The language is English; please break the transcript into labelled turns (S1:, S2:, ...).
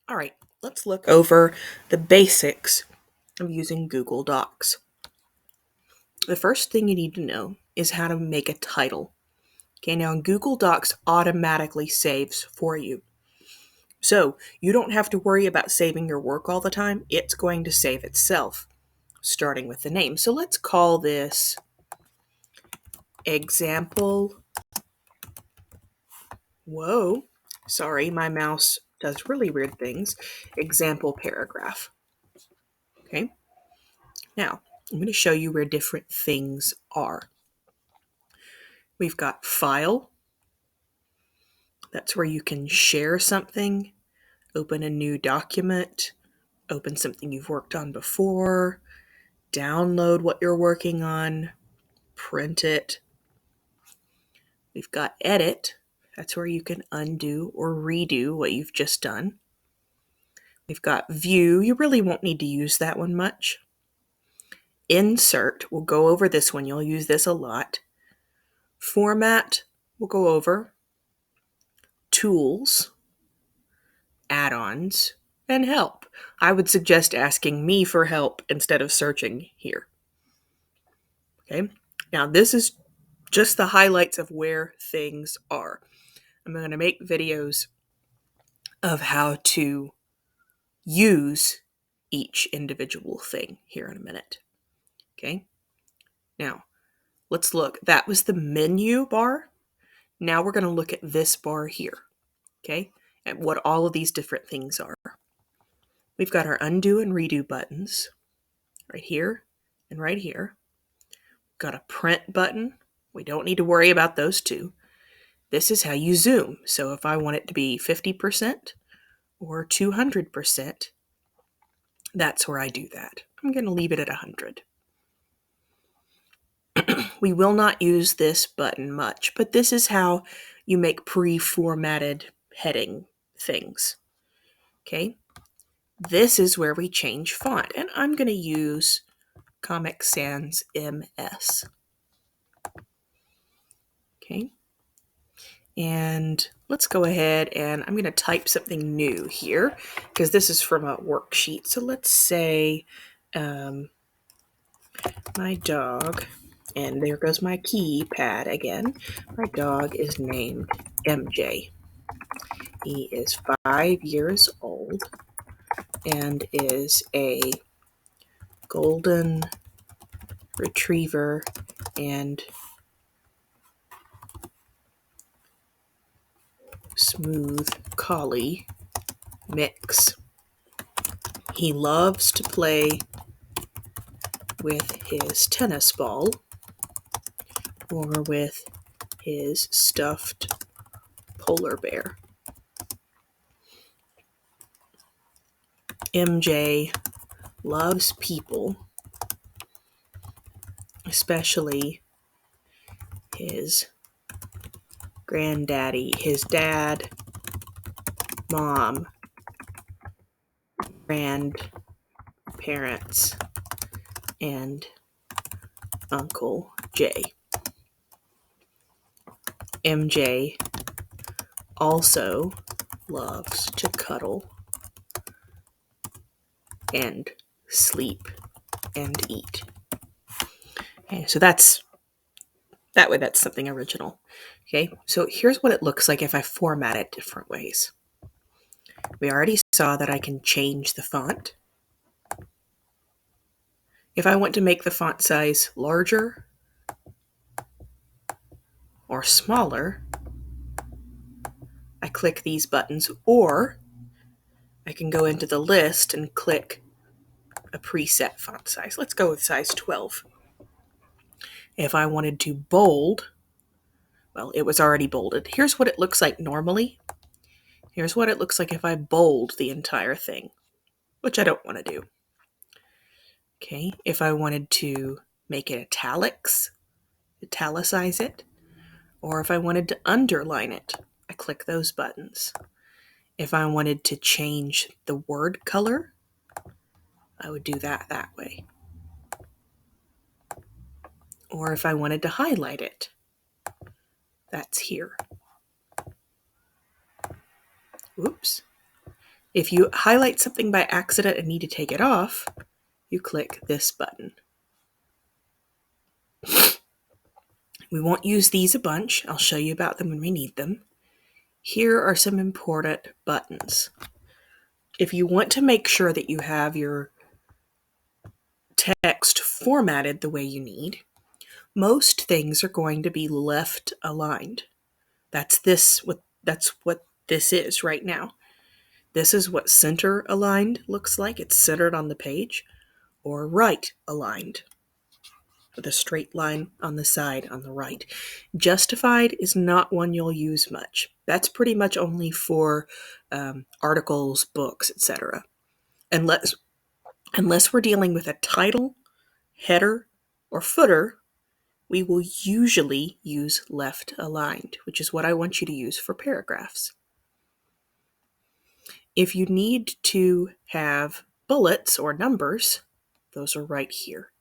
S1: All right, let's look over the basics of using Google Docs. The first thing you need to know is how to make a title. Okay, now Google Docs automatically saves for you. So you don't have to worry about saving your work all the time. It's going to save itself, starting with the name. So let's call this example. Whoa, sorry, my mouse does really weird things. Example paragraph. Okay, now I'm going to show you where different things are. We've got file. That's where you can share something, open a new document, open something you've worked on before, download what you're working on, print it. We've got edit. That's where you can undo or redo what you've just done. We've got view. You really won't need to use that one much. Insert. We'll go over this one. You'll use this a lot. Format. We'll go over. Tools. Add-ons. And help. I would suggest asking me for help instead of searching here. Okay. Now this is just the highlights of where things are. I'm going to make videos of how to use each individual thing here in a minute. Okay. Now let's look. That was the menu bar. Now we're going to look at this bar here. Okay. And what all of these different things are. We've got our undo and redo buttons right here and right here. We've got a print button. We don't need to worry about those two. This is how you zoom. So if I want it to be 50% or 200%, that's where I do that. I'm going to leave it at 100. We will not use this button much, but this is how you make pre-formatted heading things. Okay. This is where we change font, and I'm going to use Comic Sans MS. Okay. And let's go ahead and I'm going to type something new here because this is from a worksheet. So let's say my dog, and there goes my keypad again. My dog is named MJ. He is 5 years old and is a golden retriever and smooth collie mix. He loves to play with his tennis ball or with his stuffed polar bear. MJ loves people, especially his granddaddy, his dad, mom, grandparents, and Uncle Jay. MJ also loves to cuddle and sleep and eat. Okay, so that's something original. Okay, so here's what it looks like if I format it different ways. We already saw that I can change the font. If I want to make the font size larger or smaller, I click these buttons, or I can go into the list and click a preset font size. Let's go with size 12. If I wanted to bold, well, it was already bolded. Here's what it looks like normally. Here's what it looks like if I bold the entire thing, which I don't want to do. Okay, if I wanted to make it italicize it, or if I wanted to underline it, I click those buttons. If I wanted to change the word color, I would do that way. Or if I wanted to highlight it, that's here. Oops. If you highlight something by accident and need to take it off, you click this button. We won't use these a bunch. I'll show you about them when we need them. Here are some important buttons. If you want to make sure that you have your text formatted the way you need, most things are going to be left aligned. That's what this is right now. This is what center aligned looks like. It's centered on the page, or right aligned, with a straight line on the side on the right. Justified is not one you'll use much. That's pretty much only for articles, books, etc. Unless we're dealing with a title, header, or footer, we will usually use left aligned, which is what I want you to use for paragraphs. If you need to have bullets or numbers, those are right here.